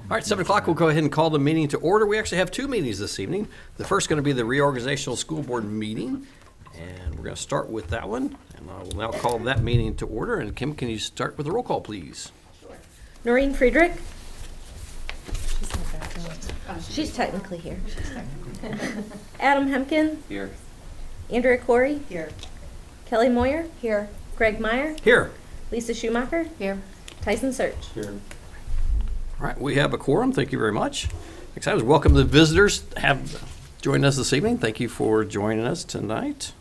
All right, 7 o'clock, we'll go ahead and call the meeting to order. We actually have two meetings this evening. The first going to be the reorganizational school board meeting, and we're going to start with that one. And I will now call that meeting to order. And Kim, can you start with the roll call, please? Sure. Noreen Friedrich. She's technically here. Adam Hemken. Here. Andrea Corey. Here. Kelly Moyer. Here. Greg Meyer. Here. Lisa Schumacher. Here. Tyson Search. Here. All right, we have a quorum. Thank you very much. Excited to welcome the visitors that have joined us this evening. Thank you for joining us tonight.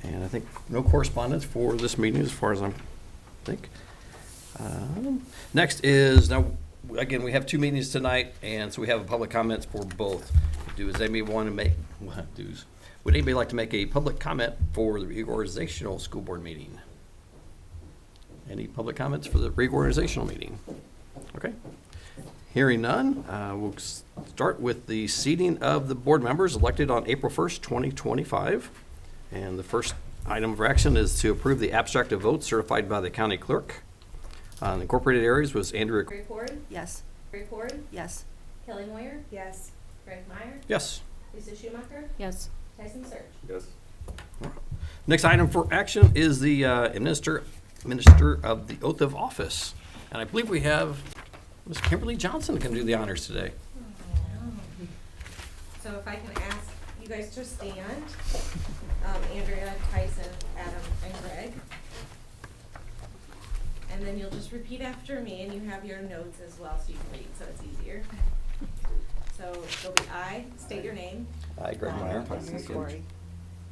And I think no correspondence for this meeting as far as I think. Next is, now, again, we have two meetings tonight, and so we have public comments for both. Would anybody like to make a public comment for the reorganizational school board meeting? Any public comments for the reorganizational meeting? Okay. Hearing none, we'll start with the seating of the board members elected on April 1st, 2025. And the first item of action is to approve the abstract of votes certified by the county clerk. The incorporated areas was Andrea. Greg Corey. Yes. Greg Corey. Yes. Kelly Moyer. Yes. Greg Meyer. Yes. Lisa Schumacher. Yes. Tyson Search. Yes. Next item for action is the administer of the oath of office. And I believe we have Ms. Kimberly Johnson can do the honors today. So if I can ask you guys to stand, Andrea, Tyson, Adam, and Greg. And then you'll just repeat after me, and you have your notes as well so you can read, so it's easier. So it'll be I, state your name, I, Greg Meyer.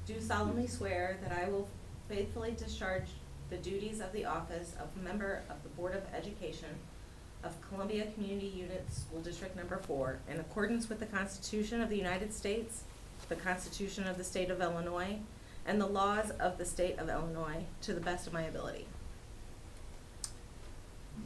do solemnly swear that I will faithfully discharge the duties of the office of member of the Board of Education of Columbia Community Unit School District Number 4 in accordance with the Constitution of the United States, the Constitution of the State of Illinois, and the laws of the State of Illinois to the best of my ability.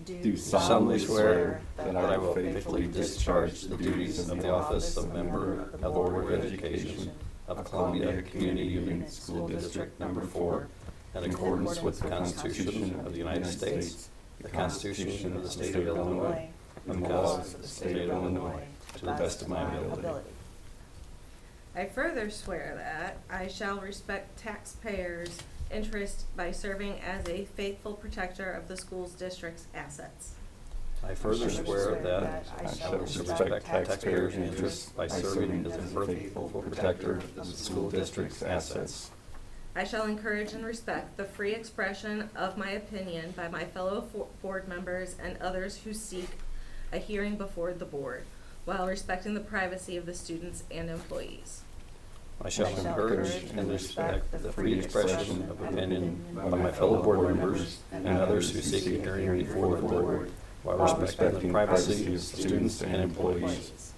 Do solemnly swear that I will faithfully discharge the duties of the office of member of the Board of Education of Columbia Community Unit School District Number 4 in accordance with the Constitution of the United States, the Constitution of the State of Illinois, and the laws of the State of Illinois, to the best of my ability. I further swear that I shall respect taxpayers' interest by serving as a faithful protector of the school district's assets. I further swear that I shall respect taxpayers' interests by serving as a faithful protector of the school district's assets. I shall encourage and respect the free expression of my opinion by my fellow board members and others who seek a hearing before the board, while respecting the privacy of the students and employees. I shall encourage and respect the free expression of opinion by my fellow board members and others who seek a hearing before the board, while respecting the privacy of students and employees.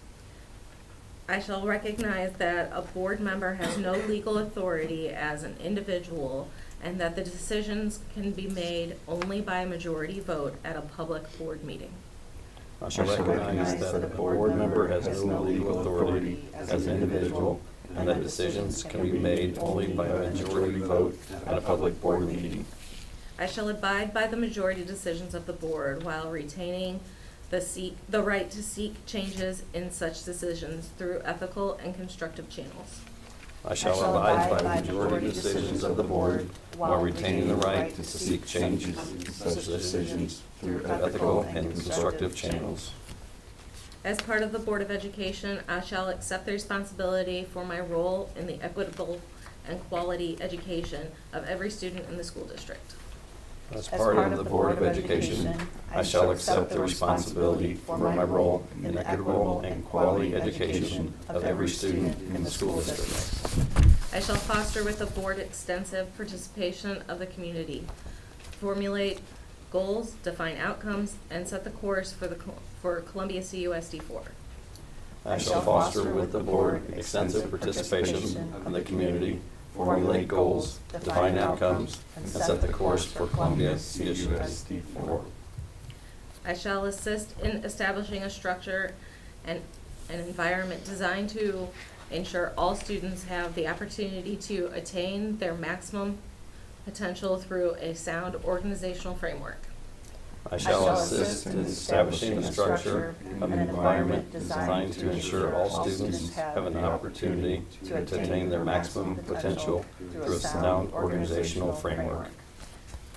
I shall recognize that a board member has no legal authority as an individual and that the decisions can be made only by a majority vote at a public board meeting. I shall recognize that a board member has no legal authority as an individual and that decisions can be made only by a majority vote at a public board meeting. I shall abide by the majority decisions of the board while retaining the right to seek changes in such decisions through ethical and constructive channels. I shall abide by the majority decisions of the board while retaining the right to seek changes in such decisions through ethical and constructive channels. As part of the Board of Education, I shall accept the responsibility for my role in the equitable and quality education of every student in the school district. As part of the Board of Education, I shall accept the responsibility for my role in the equitable and quality education of every student in the school district. I shall foster with the board extensive participation of the community, formulate goals, define outcomes, and set the course for Columbia CUSD4. I shall foster with the board extensive participation of the community, formulate goals, define outcomes, and set the course for Columbia CUSD4. I shall assist in establishing a structure and an environment designed to ensure all students have the opportunity to attain their maximum potential through a sound organizational framework. I shall assist in establishing a structure of an environment designed to ensure all students have an opportunity to attain their maximum potential through a sound organizational framework.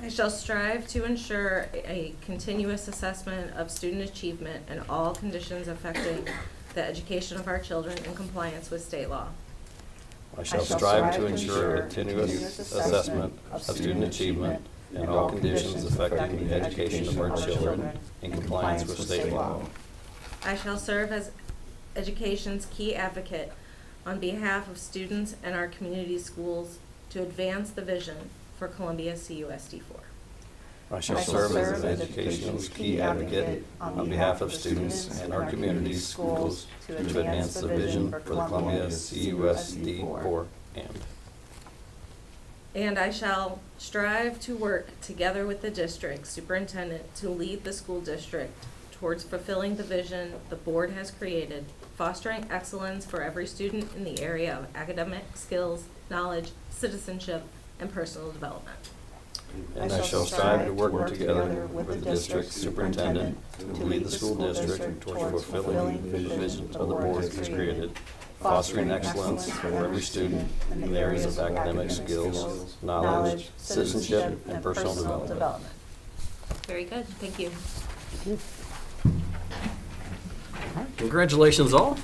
I shall strive to ensure a continuous assessment of student achievement and all conditions affecting the education of our children in compliance with state law. I shall strive to ensure a continuous assessment of student achievement and all conditions affecting the education of our children in compliance with state law. I shall serve as education's key advocate on behalf of students and our community schools to advance the vision for Columbia CUSD4. I shall serve as an education's key advocate on behalf of students and our community schools to advance the vision for the Columbia CUSD4 And I shall strive to work together with the district superintendent to lead the school district towards fulfilling the vision the board has created, fostering excellence for every student in the area of academic skills, knowledge, citizenship, and personal development. And I shall strive to work together with the district superintendent to lead the school district towards fulfilling the vision of the board has created, fostering excellence for every student in the areas of academic skills, knowledge, citizenship, and personal development. Very good, thank you. Congratulations all.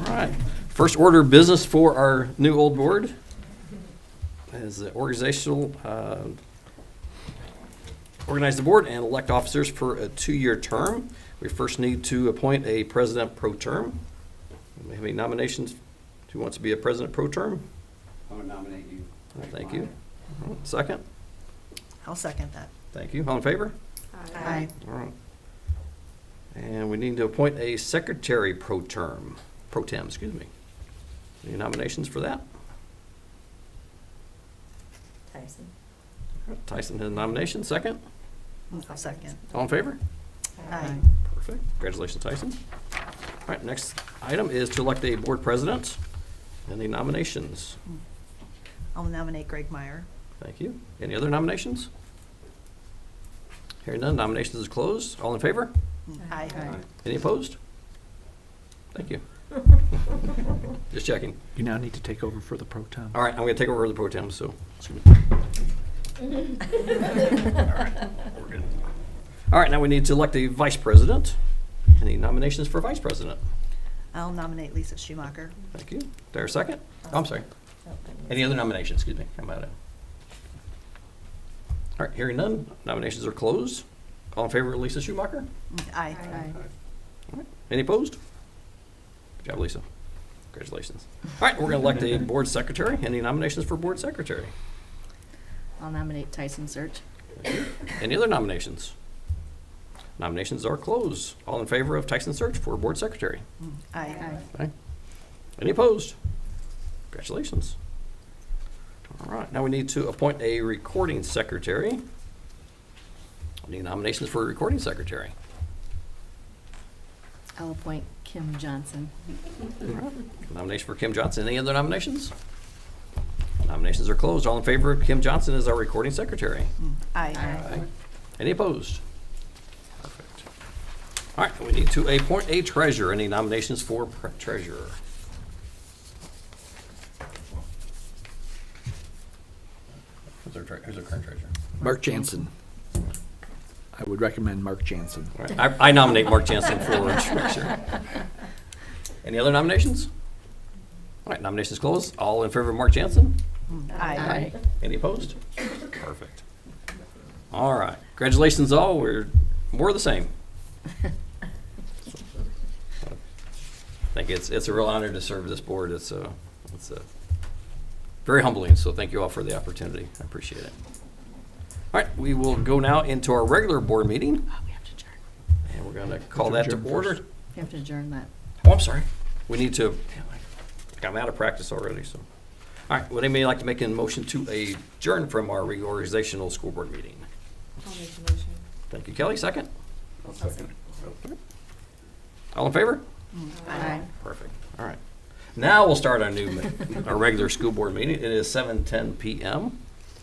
All right. First order of business for our new old board is the organizational, organize the board and elect officers for a 2-year term. We first need to appoint a president pro term. Do we have any nominations? Who wants to be a president pro term? I would nominate you. Thank you. Second? I'll second that. Thank you. All in favor? Aye. All right. And we need to appoint a secretary pro tem, excuse me. Any nominations for that? Tyson. Tyson has a nomination. Second? I'll second. All in favor? Aye. Perfect. Congratulations, Tyson. All right, next item is to elect a board president. Any nominations? I'll nominate Greg Meyer. Thank you. Any other nominations? Hearing none, nominations is closed. All in favor? Aye. Any opposed? Thank you. Just checking. You now need to take over for the pro tem. All right, I'm going to take over the pro tem, so. All right, now we need to elect a vice president. Any nominations for vice president? I'll nominate Lisa Schumacher. Thank you. There a second? Oh, I'm sorry. Any other nominations? Excuse me. I'm out of. All right, hearing none, nominations are closed. All in favor of Lisa Schumacher? Aye. All right. Any opposed? Good job, Lisa. Congratulations. All right, we're going to elect a board secretary. Any nominations for board secretary? I'll nominate Tyson Search. Any other nominations? Nominations are closed. All in favor of Tyson Search for board secretary? Aye. Okay. Any opposed? Congratulations. All right, now we need to appoint a recording secretary. Any nominations for a recording secretary? I'll appoint Kim Johnson. All right. Nomination for Kim Johnson. Any other nominations? Nominations are closed. All in favor of Kim Johnson as our recording secretary? Aye. Any opposed? Perfect. All right, we need to appoint a treasurer. Any nominations for treasurer? Who's our current treasurer? Mark Jansen. I would recommend Mark Jansen. All right, I nominate Mark Jansen for treasurer. Any other nominations? All right, nominations closed. All in favor of Mark Jansen? Aye. Any opposed? Perfect. All right. Congratulations all. We're more of the same. I think it's a real honor to serve this board. It's very humbling, so thank you all for the opportunity. I appreciate it. All right, we will go now into our regular board meeting, Oh, we have to adjourn. and we're going to call that to Adjourn order. first. We have to adjourn that. Oh, I'm sorry. We need to, I'm out of practice already, so. All right, would anybody like to make a motion to adjourn from our reorganizational school board meeting? I'll make the motion. Thank you, Kelly. Second? I'll second. All in favor? Aye. Perfect. All right. Now we'll start our regular school board meeting. It is 7:10 p.m.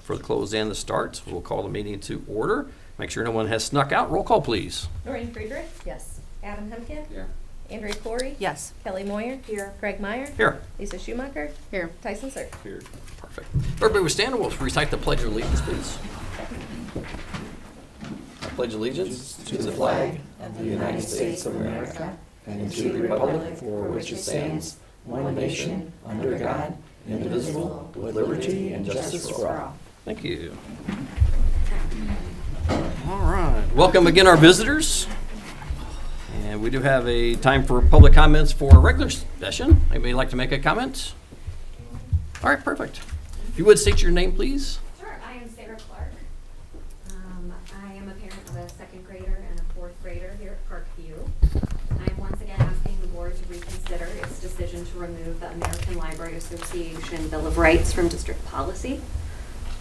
for the close and the start. We'll call the meeting to order. Make sure no one has snuck out. Roll call, please. Noreen Friedrich, Yes. Adam Hemken, Here. Andrea Corey, Yes. Kelly Moyer, Craig Meyer, Here. Lisa Schumacher, Here. Tyson Sirk. Here. Perfect. Everybody would stand and we'll recite the Pledge of Allegiance, please. I pledge allegiance to the flag of the United States of America and to the republic for which it stands, one nation, under God, indivisible, with liberty and justice for all. Thank you. All right. Welcome again, our visitors. And we do have a time for public comments for a regular session. Anybody like to make a comment? All right, perfect. If you would state your name, please. Sure, I am Sarah Clark. I am a parent of a second grader and a fourth grader here at Parkview. I am once again asking the board to reconsider its decision to remove the American Library Association Bill of Rights from district policy.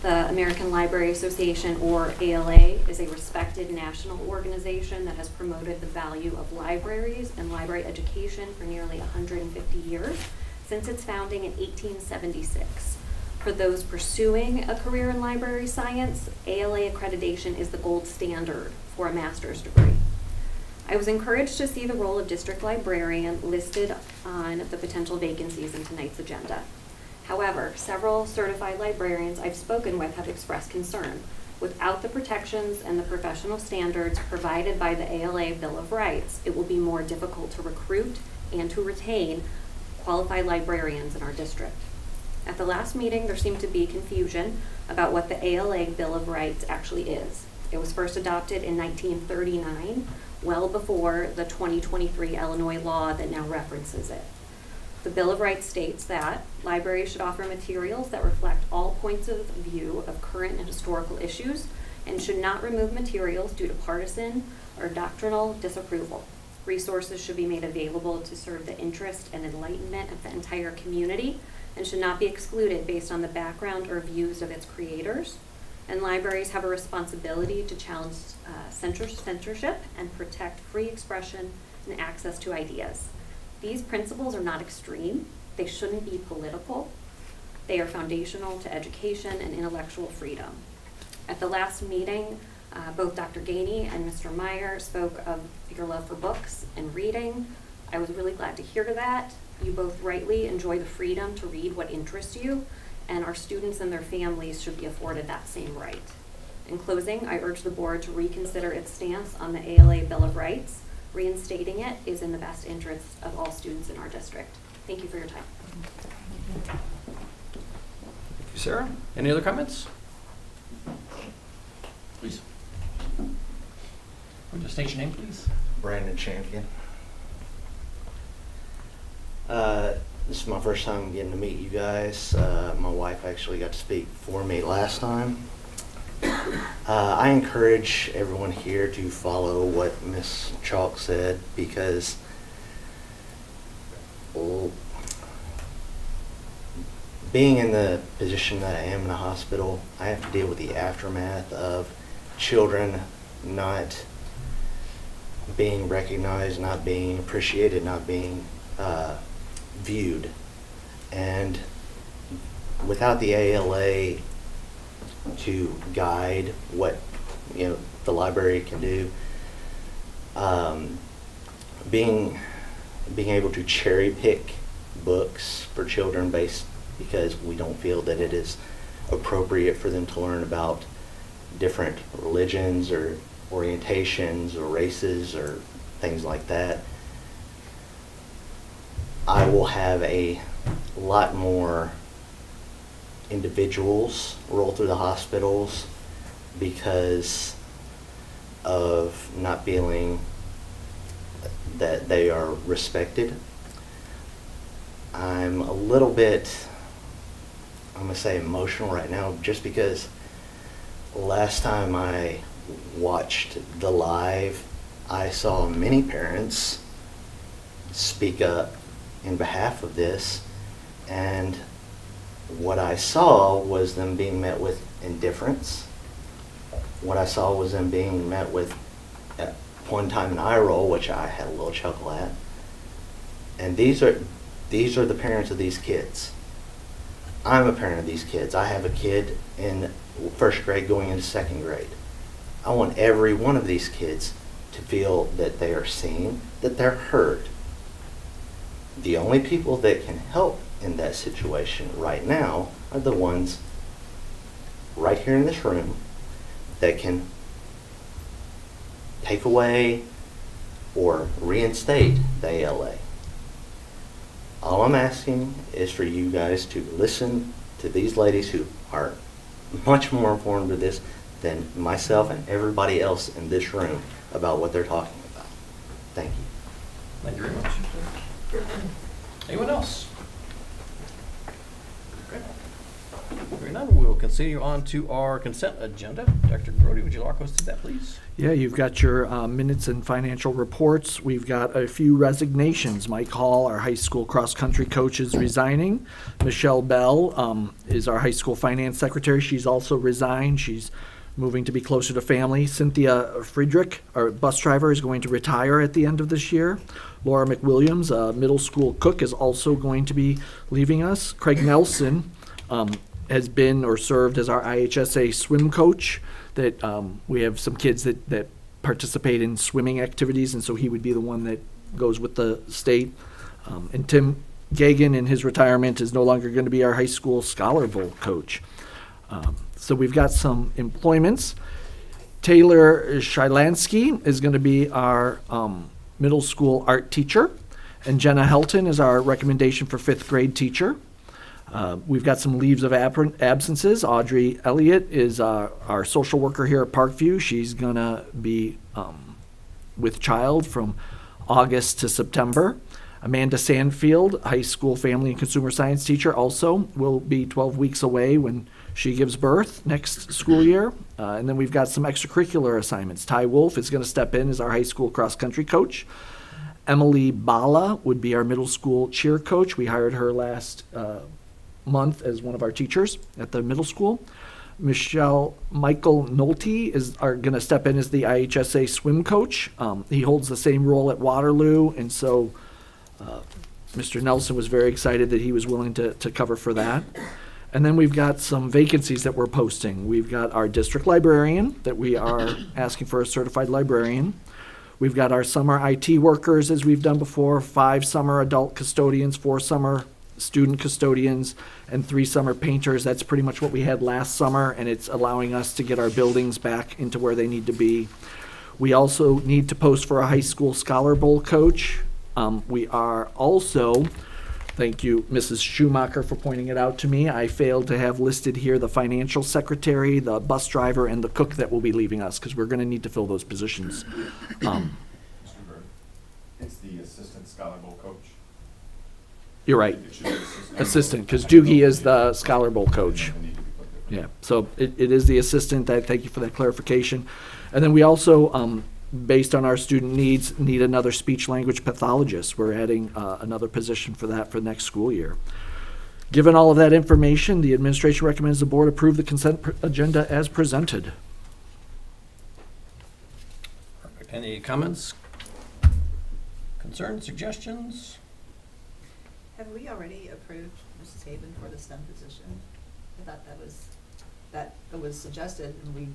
The American Library Association, or ALA, is a respected national organization that has promoted the value of libraries and library education for nearly 150 years, since its founding in 1876. For those pursuing a career in library science, ALA accreditation is the gold standard for a master's degree. I was encouraged to see the role of district librarian listed on the potential vacancies in tonight's agenda. However, several certified librarians I've spoken with have expressed concern. Without the protections and the professional standards provided by the ALA Bill of Rights, it will be more difficult to recruit and to retain qualified librarians in our district. At the last meeting, there seemed to be confusion about what the ALA Bill of Rights actually is. It was first adopted in 1939, well before the 2023 Illinois law that now references it. The Bill of Rights states that libraries should offer materials that reflect all points of view of current and historical issues and should not remove materials due to partisan or doctrinal disapproval. Resources should be made available to serve the interest and enlightenment of the entire community and should not be excluded based on the background or views of its creators. And libraries have a responsibility to challenge censorship and protect free expression and access to ideas. These principles are not extreme. They shouldn't be political. They are foundational to education and intellectual freedom. At the last meeting, both Dr. Gainey and Mr. Meyer spoke of your love for books and reading. I was really glad to hear that. You both rightly enjoy the freedom to read what interests you, and our students and their families should be afforded that same right. In closing, I urge the board to reconsider its stance on the ALA Bill of Rights. Reinstating it is in the best interest of all students in our district. Thank you for your time. Thank you, Sarah. Any other comments? Please. Would you state your name, please? Brandon Champion. This is my first time getting to meet you guys. My wife actually got to speak for me last time. I encourage everyone here to follow what Miss Chalk said because being in the position that I am in the hospital, I have to deal with the aftermath of children not being recognized, not being appreciated, not being viewed. And without the ALA to guide what the library can do, being able to cherry pick books for children because we don't feel that it is appropriate for them to learn about different religions or orientations or races or things like that, I will have a lot more individuals roll through the hospitals because of not feeling that they are respected. I'm a little bit, I'm going to say emotional right now just because last time I watched the live, I saw many parents speak up in behalf of this, and what I saw was them being met with indifference. What I saw was them being met with, at one time, an eye roll, which I had a little chuckle at. And these are the parents of these kids. I'm a parent of these kids. I have a kid in first grade going into second grade. I want every one of these kids to feel that they are seen, that they're heard. The only people that can help in that situation right now are the ones right here in this room that can take away or reinstate the ALA. All I'm asking is for you guys to listen to these ladies who are much more informed of this than myself and everybody else in this room about what they're talking about. Thank you. Thank you very much. Anyone else? Okay. Hearing none, we'll continue on to our consent agenda. Dr. Brody, would you walk us through that, please? Yeah, you've got your minutes and financial reports. We've got a few resignations. Mike Hall, our high school cross-country coach, is resigning. Michelle Bell is our high school finance secretary. She's also resigned. She's moving to be closer to family. Cynthia Friedrich, our bus driver, is going to retire at the end of this year. Laura McWilliams, a middle school cook, is also going to be leaving us. Craig Nelson has been or served as our IHSA swim coach. That we have some kids that participate in swimming activities, and so he would be the one that goes with the state. And Tim Gagan, in his retirement, is no longer going to be our high school Scholar Bowl coach. So we've got some employments. Taylor Shylansky is going to be our middle school art teacher, and Jenna Helton is our recommendation for fifth grade teacher. We've got some leaves of absences. Audrey Elliott is our social worker here at Parkview. She's going to be with child from August to September. Amanda Sandfield, high school family and consumer science teacher, also will be 12 weeks away when she gives birth next school year. And then we've got some extracurricular assignments. Ty Wolf is going to step in as our high school cross-country coach. Emily Bala would be our middle school cheer coach. We hired her last month as one of our teachers at the middle school. Michael Nolte is going to step in as the IHSA swim coach. He holds the same role at Waterloo, and so Mr. Nelson was very excited that he was willing to cover for that. And then we've got some vacancies that we're posting. We've got our district librarian that we are asking for a certified librarian. We've got our summer IT workers, as we've done before, 5 summer adult custodians, 4 summer student custodians, and 3 summer painters. That's pretty much what we had last summer, and it's allowing us to get our buildings back into where they need to be. We also need to post for a high school Scholar Bowl coach. We are also, thank you, Mrs. Schumacher, for pointing it out to me. I failed to have listed here the financial secretary, the bus driver, and the cook that will be leaving us, because we're going to need to fill those positions. Mr. Bird, it's the assistant Scholar Bowl coach. You're right. It should be Assistant, because Doogie is the Scholar Bowl coach. Yeah, so it is the assistant. Thank you for that clarification. And then we also, based on our student needs, need another speech language pathologist. We're adding another position for that for next school year. Given all of that information, the administration recommends the board approve the consent agenda as presented. Perfect. Any comments, concerns, suggestions? Have we already approved Mrs. Haven for the STEM position? I thought that was suggested, and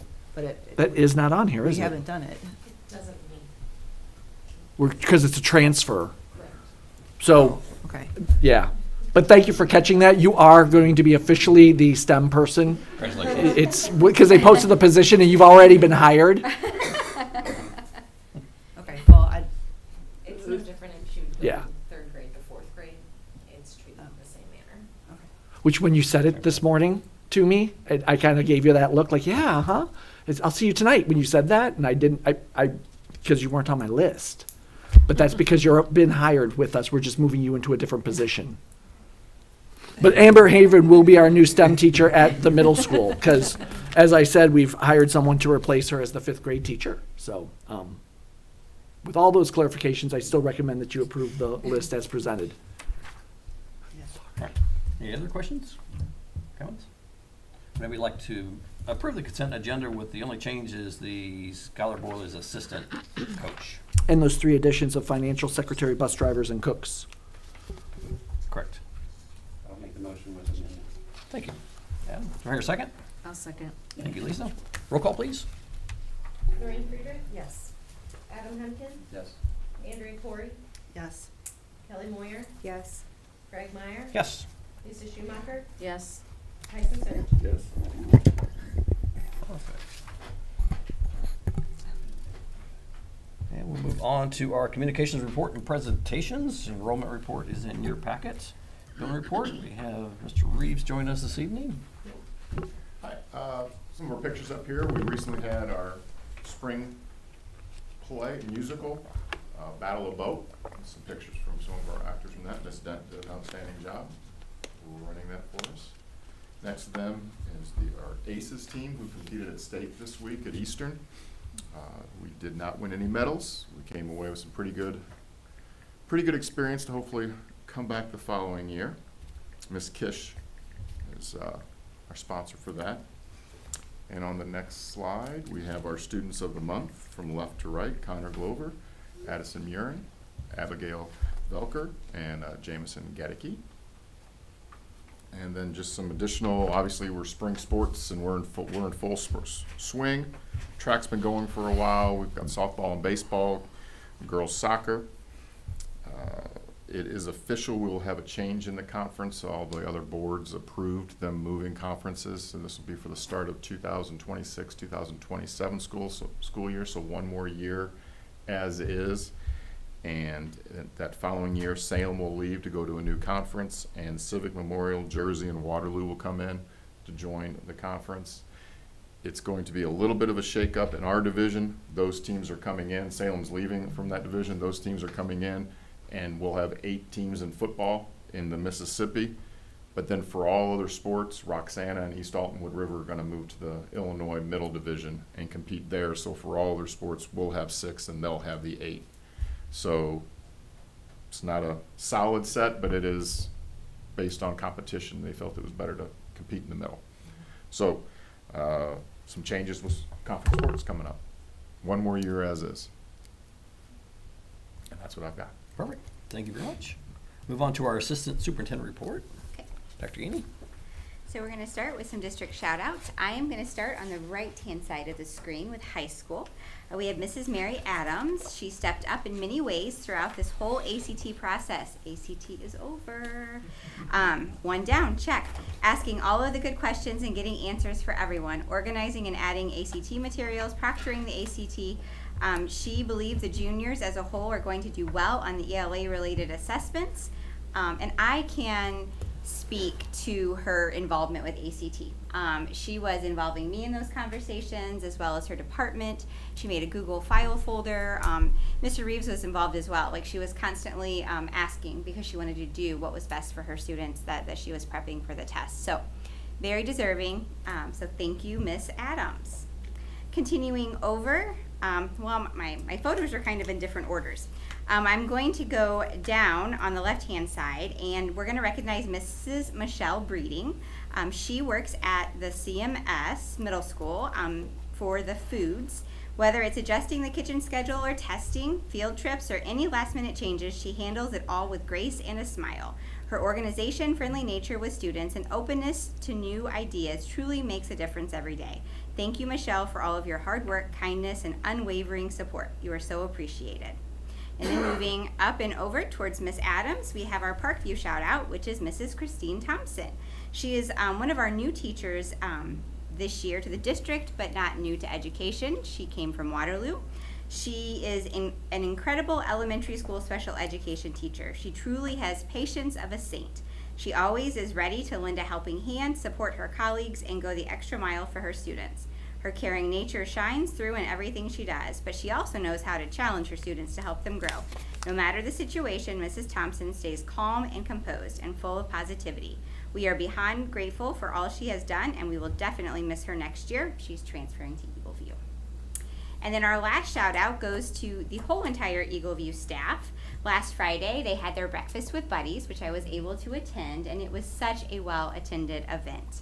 That is not on here, we is it? haven't done it. It doesn't mean. Because it's a transfer. So, Okay. yeah. But thank you for catching that. You are going to be officially the STEM person. Congratulations. It's because they posted the position and you've already been hired. Okay, well, It's no different if she would go Yeah. from 3rd grade to 4th grade. It's treated the same manner. Which when you said it this morning to me, I kind of gave you that look like, yeah, huh? I'll see you tonight when you said that. And I didn't, because you weren't on my list. But that's because you've been hired with us. We're just moving you into a different position. But Amber Haven will be our new STEM teacher at the middle school because, as I said, we've hired someone to replace her as the 5th grade teacher. So with all those clarifications, I still recommend that you approve the list as presented. All right. Any other questions, comments? Maybe we'd like to approve the consent agenda with the only change is the Scholar Bowl is assistant coach. And those 3 additions of financial secretary, bus drivers, and cooks. Correct. I'll make the motion with amendment. Thank you. Adam, do I hear a second? I'll second. Thank you, Lisa. Roll call, please. Noreen Friedrich, Yes. Adam Henkin, Yes. Andrea Corey, Yes. Kelly Moyer, Yes. Greg Meyer, Yes. Lisa Schumacher, Yes. Tyson Surge. Yes. Perfect. And we'll move on to our communications report and presentations. Enrollment report is in your packet. Billing report, we have Mr. Reeves join us this evening. Hi, some of our pictures up here, we recently had our spring play musical, Battle of Boat. Some pictures from some of our actors from that. Miss Dent did an outstanding job running that for us. Next to them is our ACES team who competed at state this week at Eastern. We did not win any medals. We came away with some pretty good experience to hopefully come back the following year. Miss Kish is our sponsor for that. And on the next slide, we have our students of the month from left to right: Connor Glover, Addison Murin, Abigail Velker, and Jameson Gadicke. And then just some additional, obviously we're spring sports and we're in full swing. Track's been going for a while. We've got softball and baseball, girls soccer. It is official, we will have a change in the conference. All the other boards approved them moving conferences, and this will be for the start of 2026, 2027 school year, so one more year as is. And that following year, Salem will leave to go to a new conference, and Civic Memorial, Jersey, and Waterloo will come in to join the conference. It's going to be a little bit of a shakeup in our division. Those teams are coming in. Salem's leaving from that division. Those teams are coming in, and we'll have 8 teams in football in the Mississippi. But then for all other sports, Roxana and East Alton-Wood River are going to move to the Illinois Middle Division and compete there. So for all other sports, we'll have 6 and they'll have the 8. So it's not a solid set, but it is based on competition. They felt it was better to compete in the middle. So some changes with conference sports coming up. One more year as is. And that's what I've got. Perfect. Thank you very much. Move on to our assistant superintendent report. Okay. Dr. Ganey. So we're going to start with some district shout outs. I am going to start on the right-hand side of the screen with high school. We have Mrs. Mary Adams. She stepped up in many ways throughout this whole ACT process. ACT is over. 1 down, check. Asking all of the good questions and getting answers for everyone. Organizing and adding ACT materials, proctoring the ACT. She believed the juniors as a whole are going to do well on the ELA-related assessments. And I can speak to her involvement with ACT. She was involving me in those conversations as well as her department. She made a Google file folder. Mr. Reeves was involved as well. Like, she was constantly asking because she wanted to do what was best for her students that she was prepping for the test. So very deserving. So thank you, Miss Adams. Continuing over, well, my photos are kind of in different orders. I'm going to go down on the left-hand side, and we're going to recognize Mrs. Michelle Breeding. She works at the CMS Middle School for the foods. Whether it's adjusting the kitchen schedule or testing, field trips, or any last-minute changes, she handles it all with grace and a smile. Her organization, friendly nature with students, and openness to new ideas truly makes a difference every day. Thank you, Michelle, for all of your hard work, kindness, and unwavering support. You are so appreciated. And then moving up and over towards Miss Adams, we have our Parkview shout out, which is Mrs. Christine Thompson. She is one of our new teachers this year to the district, but not new to education. She came from Waterloo. She is an incredible elementary school special education teacher. She truly has patience of a saint. She always is ready to lend a helping hand, support her colleagues, and go the extra mile for her students. Her caring nature shines through in everything she does, but she also knows how to challenge her students to help them grow. No matter the situation, Mrs. Thompson stays calm and composed and full of positivity. We are beyond grateful for all she has done, and we will definitely miss her next year. She's transferring to Eagleview. And then our last shout out goes to the whole entire Eagleview staff. Last Friday, they had their Breakfast with Buddies, which I was able to attend, and it was such a well-attended event.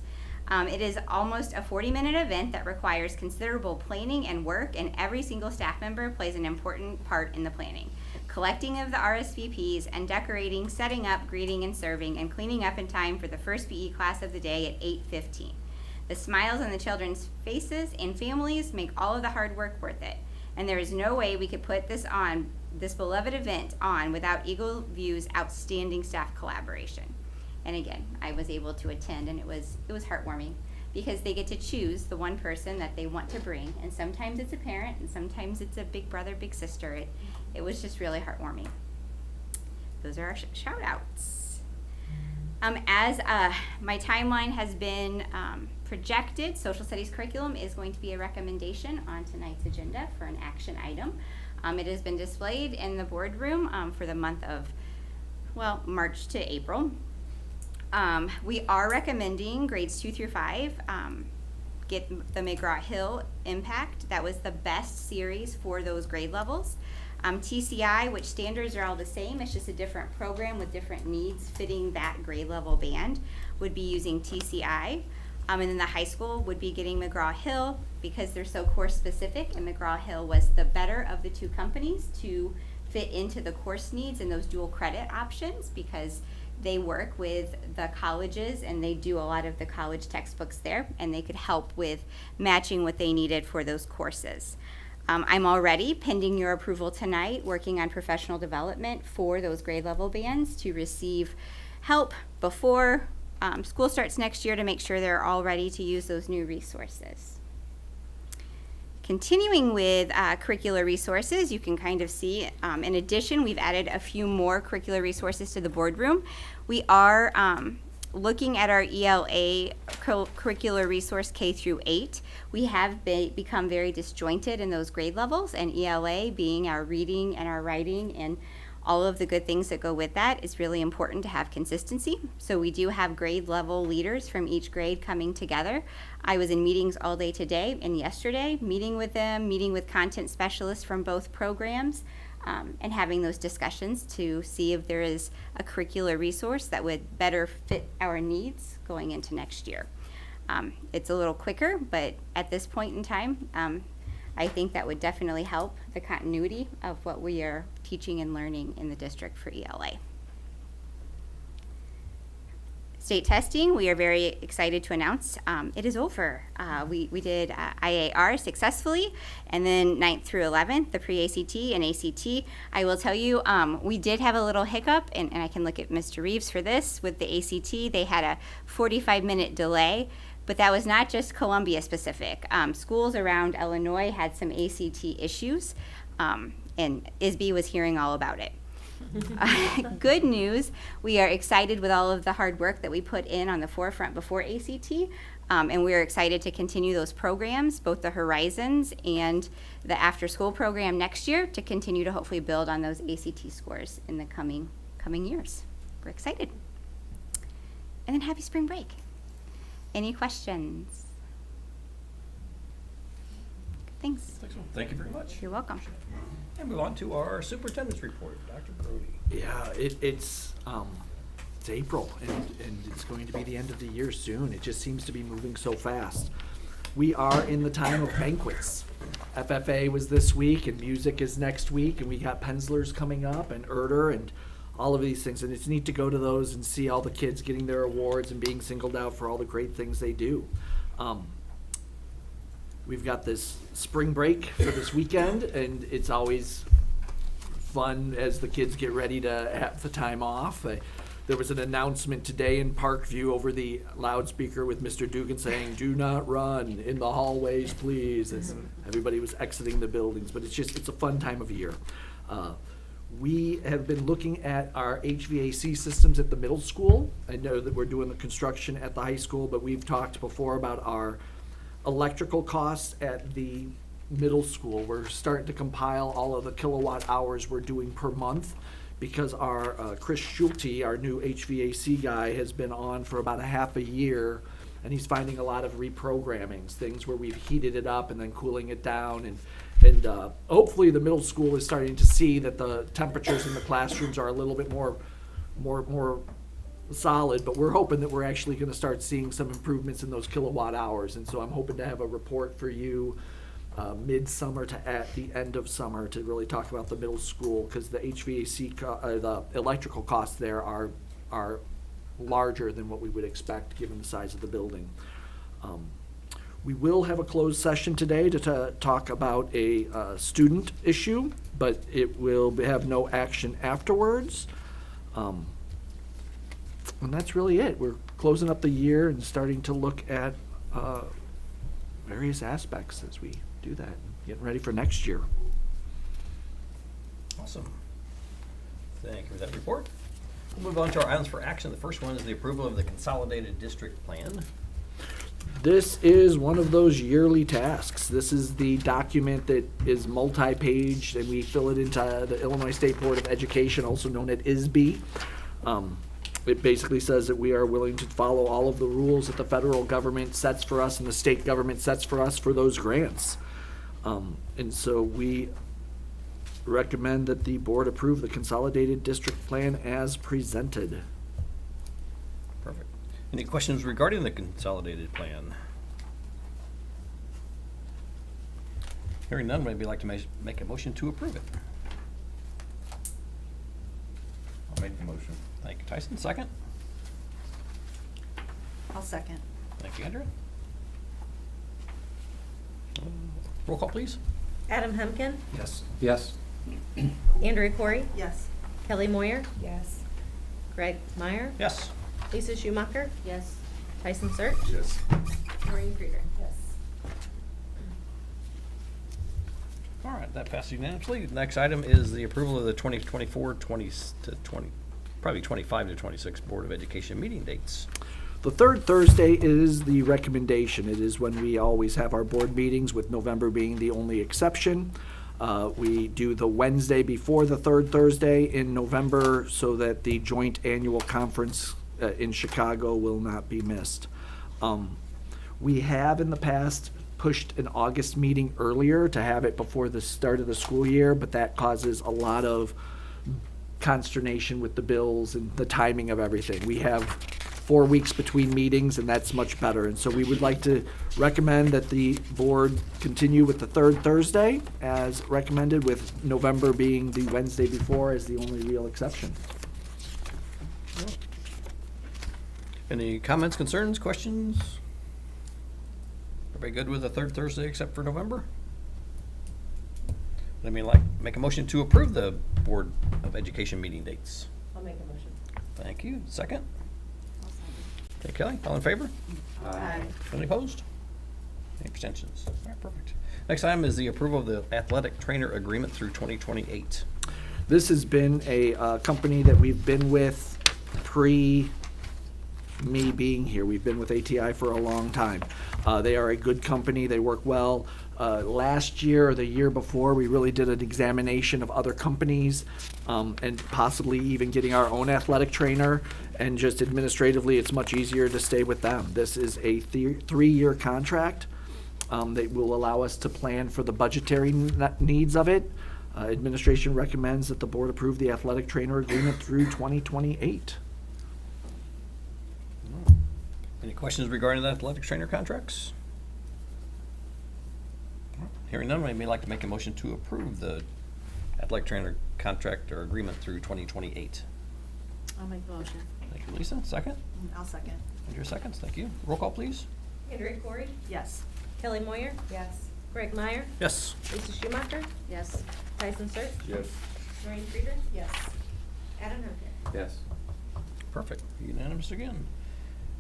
It is almost a 40-minute event that requires considerable planning and work, and every single staff member plays an important part in the planning. Collecting of the RSVPs and decorating, setting up, greeting, and serving, and cleaning up in time for the first PE class of the day at 8:15. The smiles on the children's faces and families make all of the hard work worth it. And there is no way we could put this beloved event on without Eagle View's outstanding staff collaboration. And again, I was able to attend, and it was heartwarming because they get to choose the one person that they want to bring, and sometimes it's a parent, and sometimes it's a big brother, big sister. It was just really heartwarming. Those are our shout outs. As my timeline has been projected, social studies curriculum is going to be a recommendation on tonight's agenda for an action item. It has been displayed in the boardroom for the month of, March to April. We are recommending grades 2 through 5 get the McGraw-Hill Impact. That was the best series for those grade levels. TCI, which standards are all the same, it's just a different program with different needs fitting that grade level band, would be using TCI. And then the high school would be getting McGraw-Hill because they're so course specific, and McGraw-Hill was the better of the two companies to fit into the course needs and those dual credit options because they work with the colleges and they do a lot of the college textbooks there, and they could help with matching what they needed for those courses. I'm already, pending your approval tonight, working on professional development for those grade level bands to receive help before school starts next year to make sure they're all ready to use those new resources. Continuing with curricular resources, you can kind of see, in addition, we've added a few more curricular resources to the boardroom. We are looking at our ELA curricular resource K through 8. We have become very disjointed in those grade levels, and ELA being our reading and our writing and all of the good things that go with that is really important to have consistency. So we do have grade level leaders from each grade coming together. I was in meetings all day today and yesterday, meeting with them, meeting with content specialists from both programs, and having those discussions to see if there is a curricular resource that would better fit our needs going into next year. It's a little quicker, but at this point in time, I think that would definitely help the continuity of what we are teaching and learning in the district for ELA. State testing, we are very excited to announce it is over. We did IAR successfully, and then 9th through 11th, the pre-ACT and ACT. I will tell you, we did have a little hiccup, and I can look at Mr. Reeves for this. With the ACT, they had a 45-minute delay. But that was not just Columbia specific. Schools around Illinois had some ACT issues, and ISB was hearing all about it. Good news, we are excited with all of the hard work that we put in on the forefront before ACT, and we're excited to continue those programs, both the Horizons and the after school program next year, to continue to hopefully build on those ACT scores in the coming years. We're excited. And then happy spring break. Any questions? Thanks. Excellent. Thank you very much. You're welcome. And move on to our superintendent's report, Dr. Brody. Yeah, it's April, and it's going to be the end of the year soon. It just seems to be moving so fast. We are in the time of banquets. FFA was this week, and music is next week, and we got Penzler's coming up, and Erder, and all of these things, and it's neat to go to those and see all the kids getting their awards and being singled out for all the great things they do. We've got this spring break for this weekend, and it's always fun as the kids get ready to have the time off. There was an announcement today in Parkview over the loudspeaker with Mr. Dugan saying, "Do not run in the hallways, please," as everybody was exiting the buildings. But it's a fun time of year. We have been looking at our HVAC systems at the middle school. I know that we're doing the construction at the high school, but we've talked before about our electrical costs at the middle school. We're starting to compile all of the kilowatt hours we're doing per month because our Chris Schulte, our new HVAC guy, has been on for about a half a year, and he's finding a lot of reprogrammings, things where we've heated it up and then cooling it down, and hopefully the middle school is starting to see that the temperatures in the classrooms are a little bit more solid, but we're hoping that we're actually going to start seeing some improvements in those kilowatt hours. And so I'm hoping to have a report for you mid-summer to at the end of summer to really talk about the middle school, because the HVAC, the electrical costs there are larger than what we would expect given the size of the building. We will have a closed session today to talk about a student issue, but it will have no action afterwards. And that's really it. We're closing up the year and starting to look at various aspects as we do that, getting ready for next year. Awesome. Thank you for that report. We'll move on to our items for action. The first one is the approval of the consolidated district plan. This is one of those yearly tasks. This is the document that is multi-paged, and we fill it into the Illinois State Board of Education, also known as ISB. It basically says that we are willing to follow all of the rules that the federal government sets for us and the state government sets for us for those grants. And so we recommend that the board approve the consolidated district plan as presented. Perfect. Any questions regarding the consolidated plan? Hearing none, maybe like to make a motion to approve it. I'll make the motion. Thank you, Tyson. Second. I'll second. Thank you, Andrea. Roll call, please. Adam Hemken, Yes. Yes. Andrea Corey, Yes. Kelly Moyer, Yes. Greg Meyer, Yes. Lisa Schumacher, Yes. Tyson Search, Yes. Maureen Krieger. Yes. All right, that passes unanimously. Next item is the approval of the 25 to 26 Board of Education meeting dates. The third Thursday is the recommendation. It is when we always have our board meetings, with November being the only exception. We do the Wednesday before the third Thursday in November so that the joint annual conference in Chicago will not be missed. We have in the past pushed an August meeting earlier to have it before the start of the school year, but that causes a lot of consternation with the bills and the timing of everything. We have 4 weeks between meetings, and that's much better. And so we would like to recommend that the board continue with the third Thursday as recommended, with November being the Wednesday before as the only real exception. Any comments, concerns, questions? Everybody good with the third Thursday except for November? Let me make a motion to approve the Board of Education meeting dates. I'll make a motion. Thank you. Second? Okay, Kelly, all in favor? Aye. Any opposed? Any abstentions? All right, perfect. Next item is the approval of the athletic trainer agreement through 2028. This has been a company that we've been with pre me being here. We've been with ATI for a long time. They are a good company. They work well. Last year or the year before, we really did an examination of other companies and possibly even getting our own athletic trainer. And just administratively, it's much easier to stay with them. This is a 3-year contract that will allow us to plan for the budgetary needs of it. Administration recommends that the board approve the athletic trainer agreement through 2028. Any questions regarding the athletic trainer contracts? Hearing none, maybe like to make a motion to approve the athletic trainer contract or agreement through 2028. I'll make the motion. Thank you, Lisa. Second? I'll second. Andrea seconds. Thank you. Roll call, please. Andrea Corey, Yes. Kelly Moyer, Yes. Greg Meyer, Yes. Lisa Schumacher, Yes. Tyson Search, Yes. Maureen Krieger, Yes. Adam Hemken. Yes. Perfect. Unanimous again.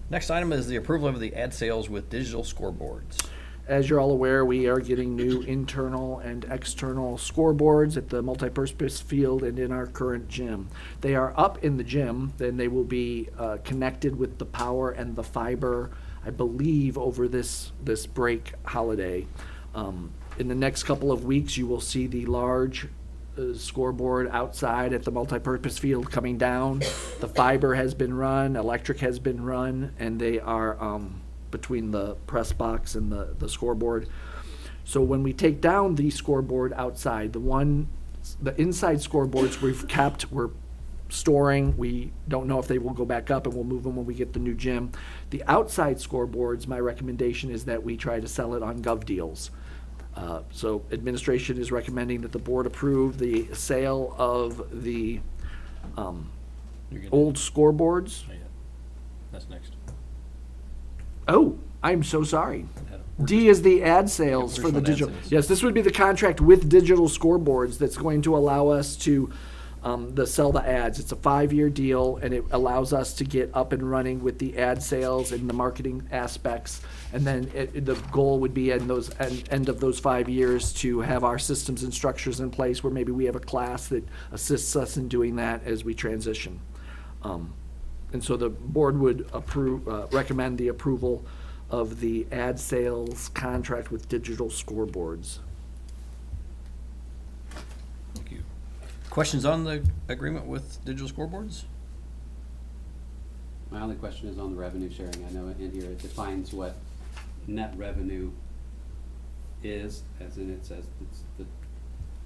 Next item is the approval of the ad sales with digital scoreboards. As you're all aware, we are getting new internal and external scoreboards at the multipurpose field and in our current gym. They are up in the gym, then they will be connected with the power and the fiber, I believe, over this break holiday. In the next couple of weeks, you will see the large scoreboard outside at the multipurpose field coming down. The fiber has been run, electric has been run, and they are between the press box and the scoreboard. So when we take down the scoreboard outside, the inside scoreboards we've kept, we're storing. We don't know if they will go back up, and we'll move them when we get the new gym. The outside scoreboards, my recommendation is that we try to sell it on GovDeals. So administration is recommending that the board approve the sale of the old scoreboards. Not yet. That's next. Oh, I'm so sorry. We're D is the ad sales Yeah, for the we're just on digital. ad sales. Yes, this would be the contract with digital scoreboards that's going to allow us to sell the ads. It's a 5-year deal, and it allows us to get up and running with the ad sales and the marketing aspects. And then the goal would be in those end of those 5 years to have our systems and structures in place where maybe we have a class that assists us in doing that as we transition. And so the board would recommend the approval of the ad sales contract with digital scoreboards. Thank you. Questions on the agreement with digital scoreboards? My only question is on the revenue sharing. I know in here it defines what net revenue is, as in it says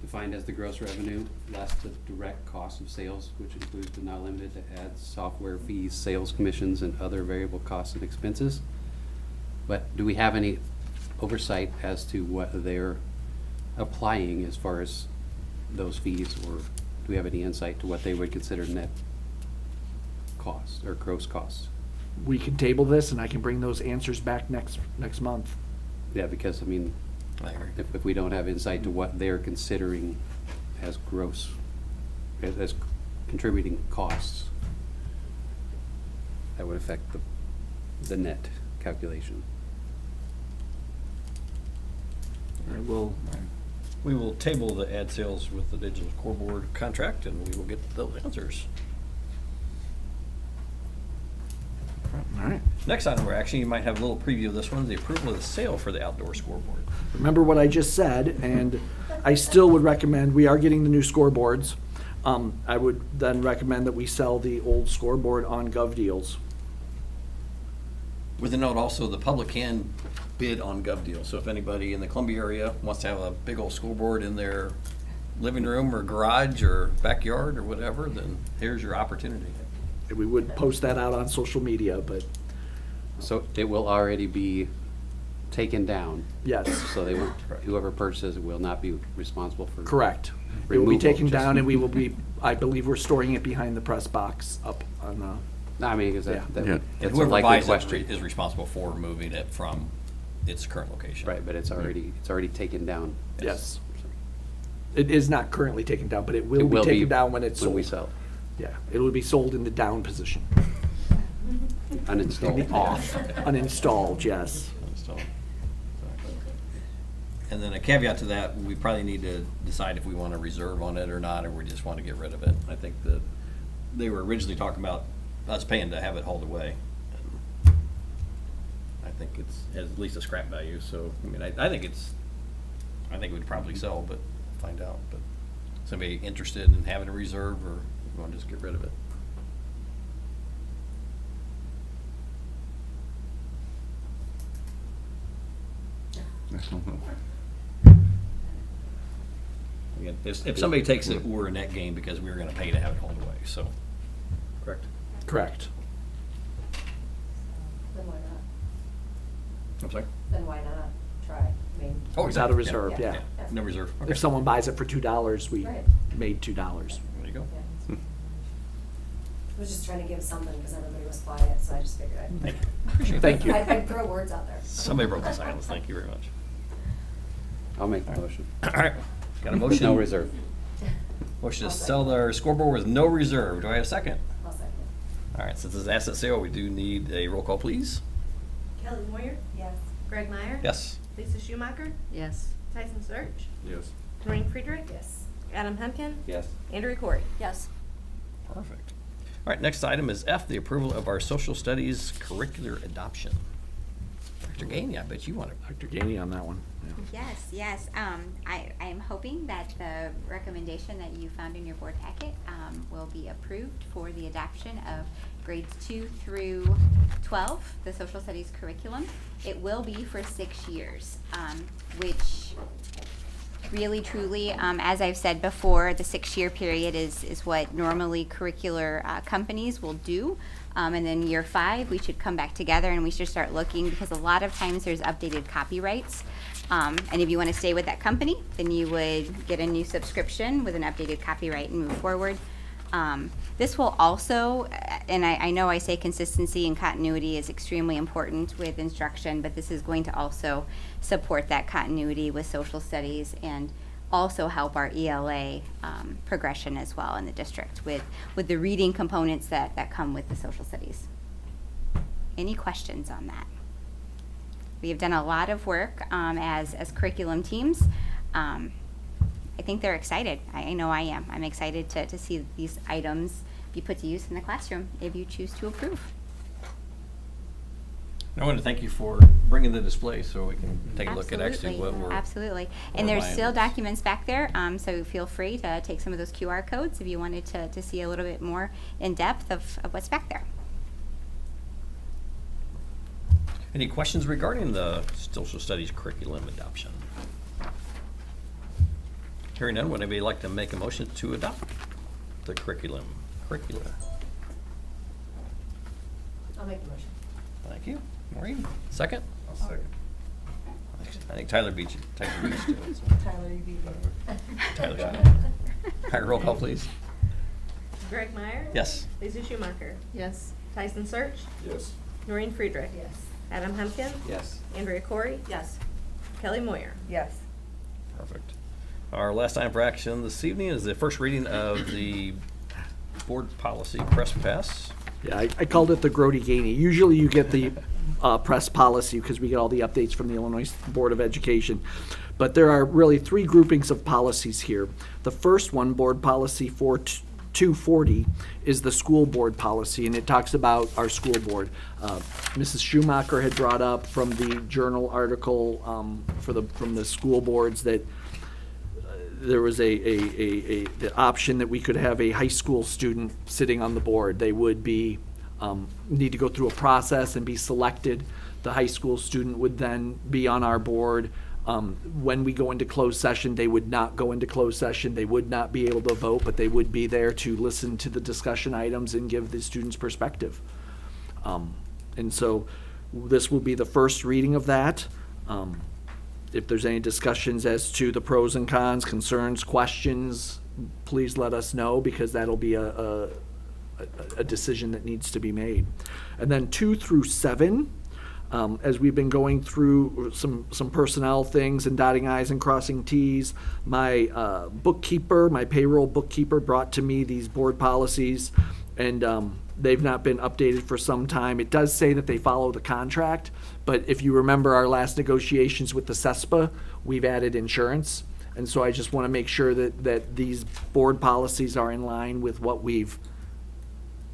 defined as the gross revenue less the direct cost of sales, which includes but not limited to ads, software fees, sales commissions, and other variable costs and expenses. But do we have any oversight as to what they're applying as far as those fees, or do we have any insight to what they would consider net costs or gross costs? We can table this, and I can bring those answers back next month. Yeah, because I mean, I agree. if we don't have insight to what they're considering as gross, as contributing costs, that would affect the net calculation. We will table the ad sales with the digital scoreboard contract, and we will get those answers. All right. Next item, we're actually, you might have a little preview of this one, the approval of the sale for the outdoor scoreboard. Remember what I just said, and I still would recommend, we are getting the new scoreboards. I would then recommend that we sell the old scoreboard on GovDeals. With a note also, the public can bid on GovDeals. So if anybody in the Columbia area wants to have a big old scoreboard in their living room or garage or backyard or whatever, then here's your opportunity. We would post that out on social media, but So it will already be taken down. yes, So they won't, whoever purchases it will not be responsible for. correct. It will be Removal, taken just- down, and we will be, I believe we're storing it behind the press box up on the, No, I mean, because Yeah. that, And that's a whoever likely buys it question. is responsible for moving it from its current location. Right, but it's already taken down. yes. It is not currently taken down, but it will It be will taken down when it's sold. When we sell, Yeah, it will be sold in the down position. uninstalled. Off, uninstalled, yes. And then a caveat to that, we probably need to decide if we want to reserve on it or not, or we just want to get rid of it. I think that they were originally talking about us paying to have it hauled away. And I think it's has at least a scrap value, so, I mean, I think we'd probably sell, but find out. But somebody interested in having a reserve, or you want to just get rid of it? Again, if somebody takes it, we're a net gain because we were gonna pay to have it hauled away, so. Correct. Correct. Then why not? I'm sorry? Then why not try? I mean. Oh, Without a exactly. reserve, yeah. No reserve. Okay. If someone buys it for $2, we Right. made $2. There you go. Yeah. I was just trying to give something because everybody was quiet, so I just figured Thank you. Appreciate that. Thank you. I'd throw words out there. Somebody broke the silence. Thank you very much. I'll make the motion. All right, got a motion. No reserve. Motion to I'll sell our scoreboard with no reserve. Do I have a second? I'll second. All right, since it's an asset sale, we do need a roll call, please. Kelly Moyer, Yes. Greg Meyer. Yes. Lisa Schumacher, Yes. Tyson Search, Yes. Noreen Friedrich. Yes. Adam Hempkin. Yes. Andrew Corey. Yes. Perfect. All right, next item is F, the approval of our social studies curricular adoption. Dr. Gainey, I bet you want to. Dr. Gainey on that one. Yeah. Yes. I am hoping that the recommendation that you found in your board packet will be approved for the adoption of grades 2 through 12, the social studies curriculum. It will be for 6 years, which really, truly, as I've said before, the 6-year period is what normally curricular companies will do. And then year 5, we should come back together and we should start looking, because a lot of times there's updated copyrights. And if you want to stay with that company, then you would get a new subscription with an updated copyright and move forward. This will also, and I know I say consistency and continuity is extremely important with instruction, but this is going to also support that continuity with social studies and also help our ELA progression as well in the district with the reading components that come with the social studies. Any questions on that? We have done a lot of work as curriculum teams. I think they're excited. I know I am. I'm excited to see these items be put to use in the classroom if you choose to approve. I want to thank you for bringing the display so we can take a look at actually what we're. Absolutely. what And we're there's buying still is. documents back there, so feel free to take some of those QR codes if you wanted to see a little bit more in depth of what's back there. Any questions regarding the social studies curriculum adoption? Hearing none, would anybody like to make a motion to adopt the curricula? I'll make the motion. Thank you. Maureen, second? I'll second. I think Tyler beat you. Tyler beat you to it, so. Tyler, you beat me. Tyler should. All right, roll call, please. Greg Meyer. Yes. Lisa Schumacher. Yes. Tyson Search. Yes. Noreen Friedrich. Yes. Adam Humpkin. Yes. Andrea Corey. Yes. Kelly Moyer. Yes. Perfect. Our last item for action this evening is the first reading of the board policy press pass. Yeah, I called it the Grody-Gainey. Usually you get the press policy because we get all the updates from the Illinois Board of Education. But there are really three groupings of policies here. The first one, Board Policy 4240, is the school board policy, and it talks about our school board. Mrs. Schumacher had brought up from the journal article from the school boards that there was the option that we could have a high school student sitting on the board. They would be need to go through a process and be selected. The high school student would then be on our board. When we go into closed session, they would not go into closed session. They would not be able to vote, but they would be there to listen to the discussion items and give the students perspective. And so this will be the first reading of that. If there's any discussions as to the pros and cons, concerns, questions, please let us know, because that'll be a decision that needs to be made. And then 2 through 7, as we've been going through some personnel things and dotting I's and crossing T's, my payroll bookkeeper brought to me these board policies, and they've not been updated for some time. It does say that they follow the contract, but if you remember our last negotiations with the CESPA, we've added insurance. And so I just want to make sure that these board policies are in line with what we've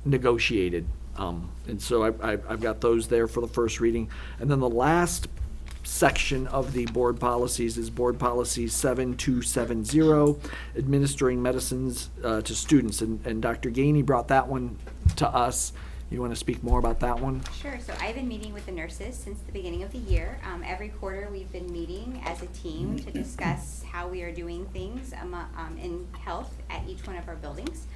negotiated. And so I've got those there for the first reading. And then the last section of the board policies is Board Policy 7270, administering medicines to students. And Dr. Gainey brought that one to us. You want to speak more about that one? Sure. So I've been meeting with the nurses since the beginning of the year. Every quarter we've been meeting as a team to discuss how we are doing things in health at each one of our buildings.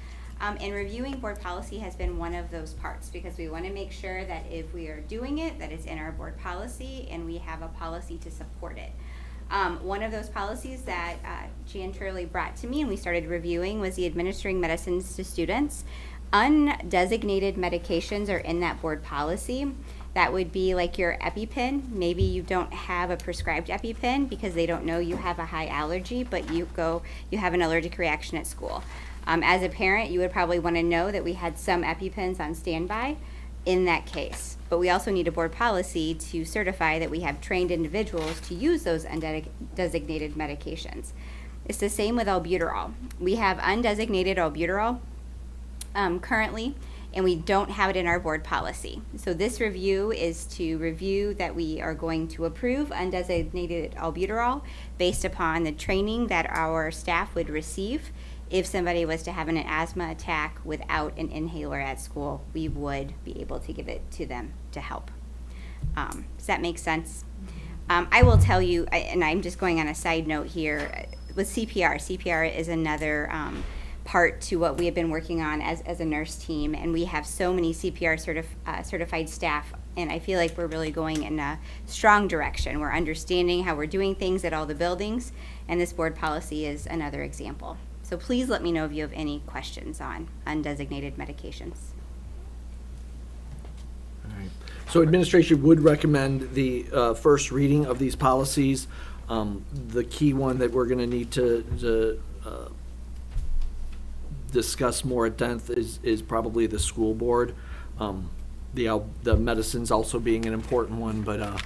And reviewing board policy has been one of those parts, because we want to make sure that if we are doing it, that it's in our board policy and we have a policy to support it. One of those policies that Jan Turley brought to me and we started reviewing was the administering medicines to students. Undesignated medications are in that board policy. That would be like your EpiPen. Maybe you don't have a prescribed EpiPen because they don't know you have a high allergy, but you have an allergic reaction at school. As a parent, you would probably want to know that we had some EpiPens on standby in that case. But we also need a board policy to certify that we have trained individuals to use those undesignated medications. It's the same with albuterol. We have undesignated albuterol currently, and we don't have it in our board policy. So this review is to review that we are going to approve undesignated albuterol based upon the training that our staff would receive. If somebody was to have an asthma attack without an inhaler at school, we would be able to give it to them to help. Does that make sense? I will tell you, and I'm just going on a side note here, with CPR. CPR is another part to what we have been working on as a nurse team, and we have so many CPR certified staff, and I feel like we're really going in a strong direction. We're understanding how we're doing things at all the buildings, and this board policy is another example. So So please let me know if you have any questions on undesignated medications. All right. So administration would recommend the first reading of these policies. The key one that we're going to need to discuss more at length is probably the school board. The medicines also being an important one, but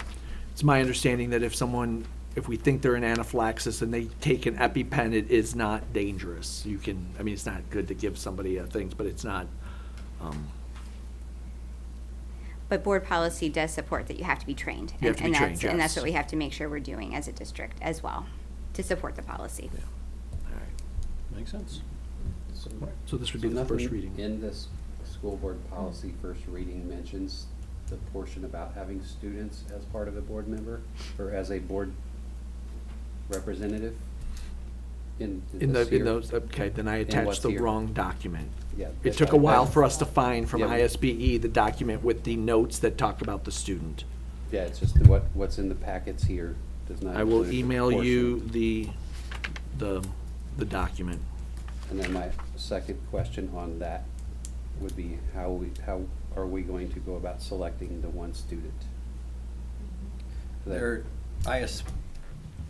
it's my understanding that if we think they're in anaphylaxis and they take an EpiPen, it is not dangerous. It's not good to give somebody things, but it's not. But board policy does support that you have to be trained. You have to be trained, And that's yes. what we have to make sure we're doing as a district as well, to support the policy. All right. Makes sense. So this would be So the first nothing reading. in this school board policy first reading mentions the portion about having students as part of a board member or as a board representative in this here? Okay, then I what's attached the here? wrong document. Yeah, It that's took a right. while for us to find from Yeah. ISBE the document with the notes that talk about the student. Yeah, it's just what's in the packets here does not. I will include the email you portion. the document. And then my second question on that would be how are we going to go about selecting the one student? There,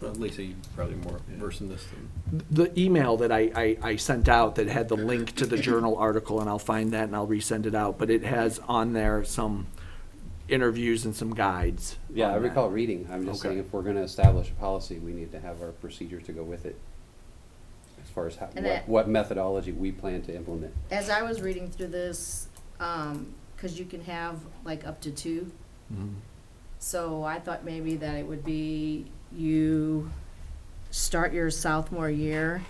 Lisa, you probably more versed in this than. The email that I sent out that had the link to the journal article, and I'll find that and I'll resend it out, but it has on there some interviews and some guides. Yeah, on I that. recall reading. I'm just Okay. saying if we're gonna establish a policy, we need to have our procedure to go with it. As far as And that- what methodology we plan to implement. As I was reading through this, 'cause you can have like up to 2. Mhm. So I thought maybe that it would be you start your sophomore year,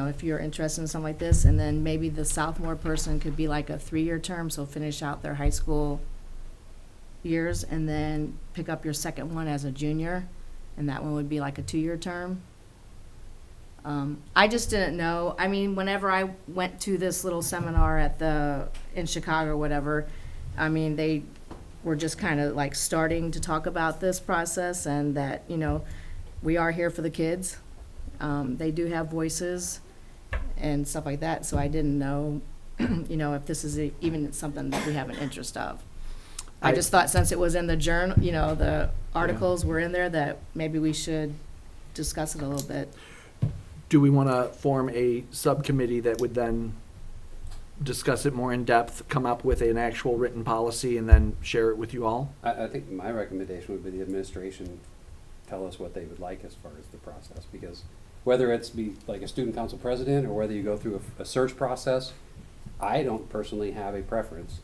if you're interested in something like this, and then maybe the sophomore person could be like a 3-year term, so finish out their high school years, and then pick up your second one as a junior, and that one would be like a 2-year term. I just didn't know, whenever I went to this little seminar in Chicago or whatever, they were just kind of like starting to talk about this process and that, we are here for the kids. They do have voices and stuff like that, so I didn't know, if this is even something that we have an interest of. I just thought since it was in the journal, the articles were in there, that maybe we should discuss it a little bit. Do we want to form a subcommittee that would then discuss it more in depth, come up with an actual written policy, and then share it with you all? I think my recommendation would be the administration tell us what they would like as far as the process, because whether it's be like a student council president or whether you go through a search process, I don't personally have a preference.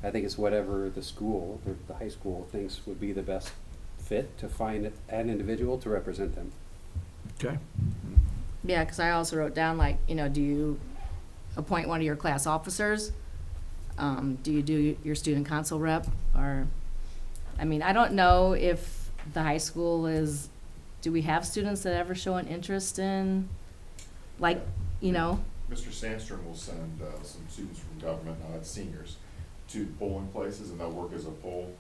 I think it's whatever the school, or the high school, thinks would be the best fit to find an individual to represent them. Okay. Yeah, because I also wrote down, do you appoint one of your class officers? Do you do your student council rep? Or, I don't know if the high school do we have students that ever show an interest in, Mr. Sandstrom will send some students from government, it's seniors, to polling places, and they'll work as a poll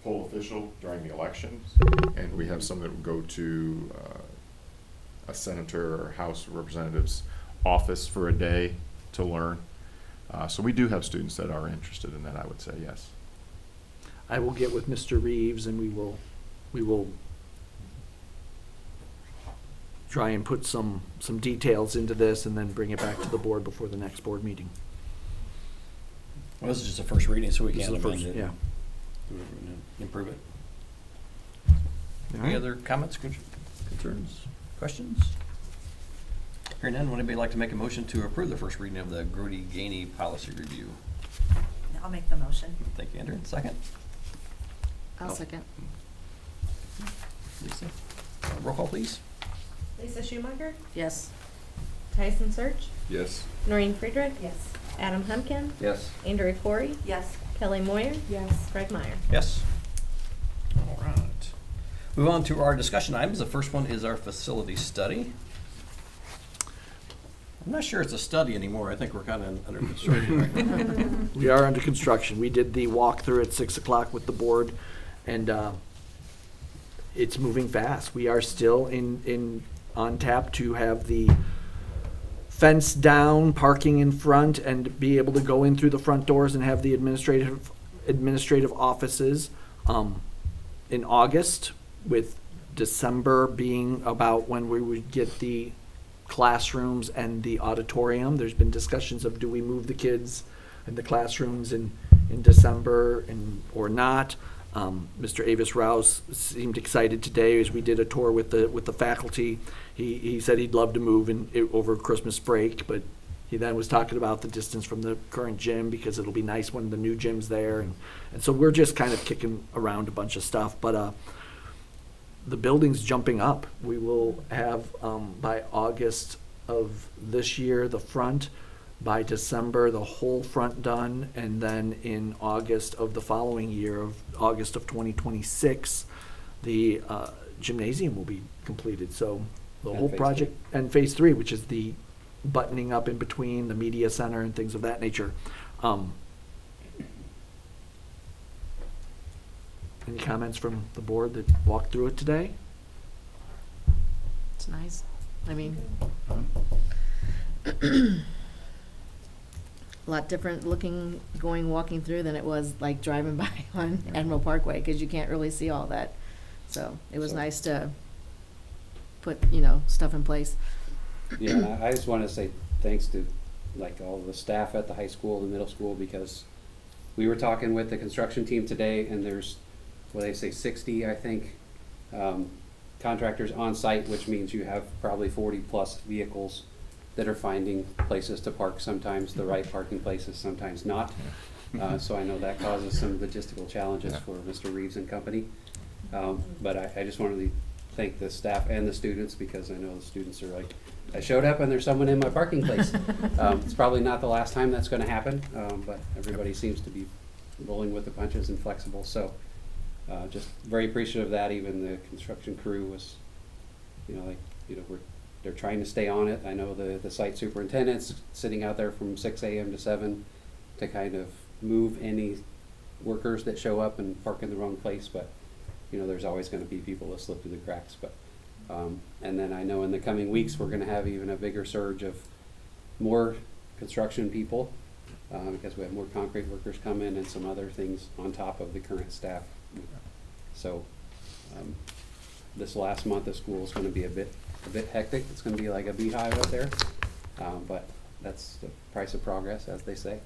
official during the elections. And we have some that will go to a senator or House of Representatives office for a day to learn. So we do have students that are interested in that, I would say, yes. I will get with Mr. Reeves and we will try and put some details into this and then bring it back to the board before the next board meeting. Well, this is just a first reading, so we This is can the amend first- it. yeah. Improve it. All Any right. other comments, concerns, questions? Hearing none, would anybody like to make a motion to approve the first reading of the Grody Gainey policy review? I'll make the motion. Thank you, Andrew. Second? I'll Oh. second. Lisa? Roll call, please. Lisa Schumacher, Yes. Tyson Search, Yes. Noreen Friedrich, Yes. Adam Humpkin, Yes. Andrea Corey, Yes. Kelly Moyer, Yes. Greg Meyer. Yes. All right. Move on to our discussion items. The first one is our facility study. I'm not sure it's a study anymore. I think we're kind of under construction right now. We are under construction. We did the walkthrough at 6 o'clock with the board, and it's moving fast. We are still in on tap to have the fence down, parking in front, and be able to go in through the front doors and have the administrative offices in August, with December being about when we would get the classrooms and the auditorium. There's been discussions of, do we move the kids in the classrooms in December or not? Mr. Avis Rouse seemed excited today as we did a tour with the faculty. He said he'd love to move over Christmas break, but he then was talking about the distance from the current gym, because it'll be nice when the new gym's there. And so we're just kind of kicking around a bunch of stuff. But the building's jumping up. We will have, by August of this year, the front. By December, the whole front done. And then in August of the following year, August of 2026, the gymnasium will be completed. So the And whole phase project, and phase 3, which is the buttoning up in between, the media center and things of that nature. Any comments from the board that walked through it today? It's nice. I mean, a lot different looking, walking through than it was like driving by on Admiral Parkway, because you can't really see all that. So it was nice to put, stuff in place. Yeah, and I just want to say thanks to like all the staff at the high school, the middle school, because we were talking with the construction team today, and there's, what they say, 60, I think, contractors on site, which means you have probably 40 plus vehicles that are finding places to park, sometimes the right parking places, sometimes not. So I know that causes some logistical challenges for Mr. Reeves and company. But I just wanted to thank the staff and the students, because I know the students are like, I showed up and there's someone in my parking place. It's probably not the last time that's going to happen, but everybody seems to be rolling with the punches and flexible. So just very appreciative of that. Even the construction crew was, they're trying to stay on it. I know the site superintendent's sitting out there from 6 a.m. to 7 to kind of move any workers that show up and park in the wrong place, but there's always going to be people that slip through the cracks. But and then I know in the coming weeks we're going to have even a bigger surge of more construction people, because we have more concrete workers come in and some other things on top of the current staff. So this last month of school is going to be a bit hectic. It's going to be like a beehive up there, but that's the price of progress, as they say.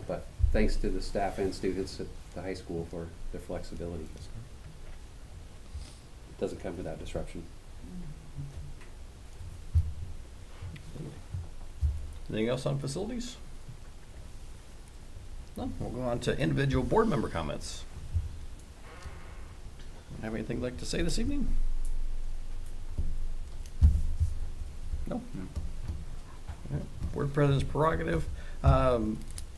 But thanks to the staff and students at the high school for their flexibility. It doesn't come without disruption. Anything else on facilities? No, we'll go on to individual board member comments. Have anything you'd like to say this evening? No? All right. Board president's prerogative. We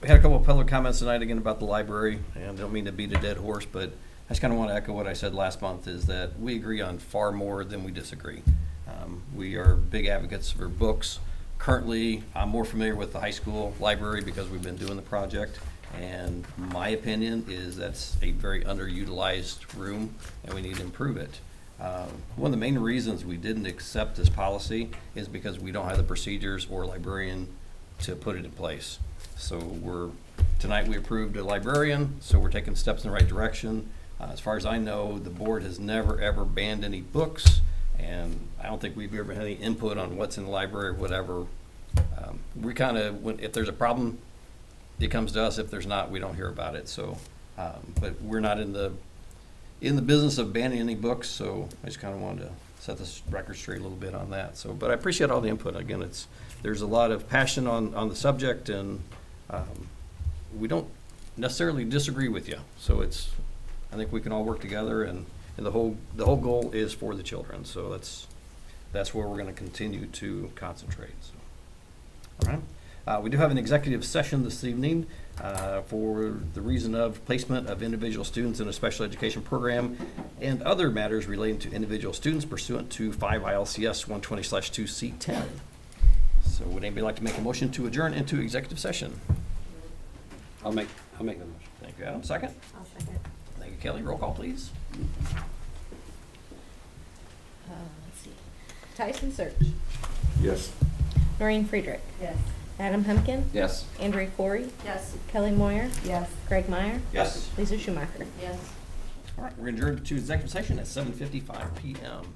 had a couple of public comments tonight again about the library, and I don't mean to beat a dead horse, but I just kind of want to echo what I said last month, is that we agree on far more than we disagree. We are big advocates for books. Currently, I'm more familiar with the high school library because we've been doing the project, and my opinion is that's a very underutilized room and we need to improve it. One of the main reasons we didn't accept this policy is because we don't have the procedures or librarian to put it in place. So tonight we approved a librarian, so we're taking steps in the right direction. As far as I know, the board has never ever banned any books, and I don't think we've ever had any input on what's in the library or whatever. We kind of, if there's a problem, it comes to us. If there's not, we don't hear about it. So, but we're not in the business of banning any books, so I just kind of wanted to set this record straight a little bit on that. So, but I appreciate all the input. Again, there's a lot of passion on the subject, and we don't necessarily disagree with you. So I think we can all work together, and the whole goal is for the children. So that's where we're going to continue to concentrate. So, all right. We do have an executive session this evening for the reason of placement of individual students in a special education program and other matters relating to individual students pursuant to 5 ILCS 120/2C10. So would anybody like to make a motion to adjourn into executive session? I'll make the motion. Thank you, Adam. Second? I'll second. Thank you, Kelly. Roll call, please. Let's see. Tyson Search. Yes. Noreen Friedrich. Yes. Adam Humpkin. Yes. Andrea Corey. Yes. Kelly Moyer. Yes. Greg Meyer. Yes. Lisa Schumacher. Yes. All right, we're adjourned to executive session at 7:55 PM.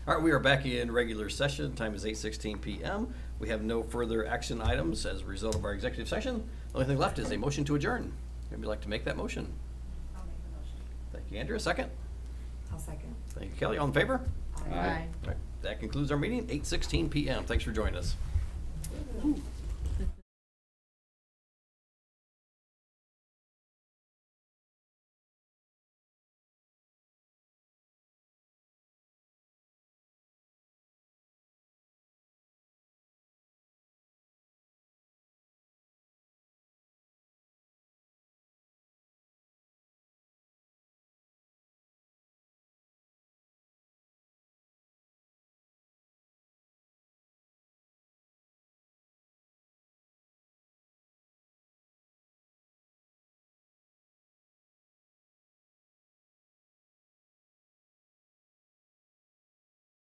All right, we are back in regular session. Time is 8:16 p.m. We have no further action items as a result of our executive session. The only thing left is a motion to adjourn. Anybody like to make that motion? I'll make the motion. Thank you, Andrea. Second? I'll second. Thank you, Kelly. All in favor? Aye. All right, that concludes our meeting, 8:16 p.m. Thanks for joining us.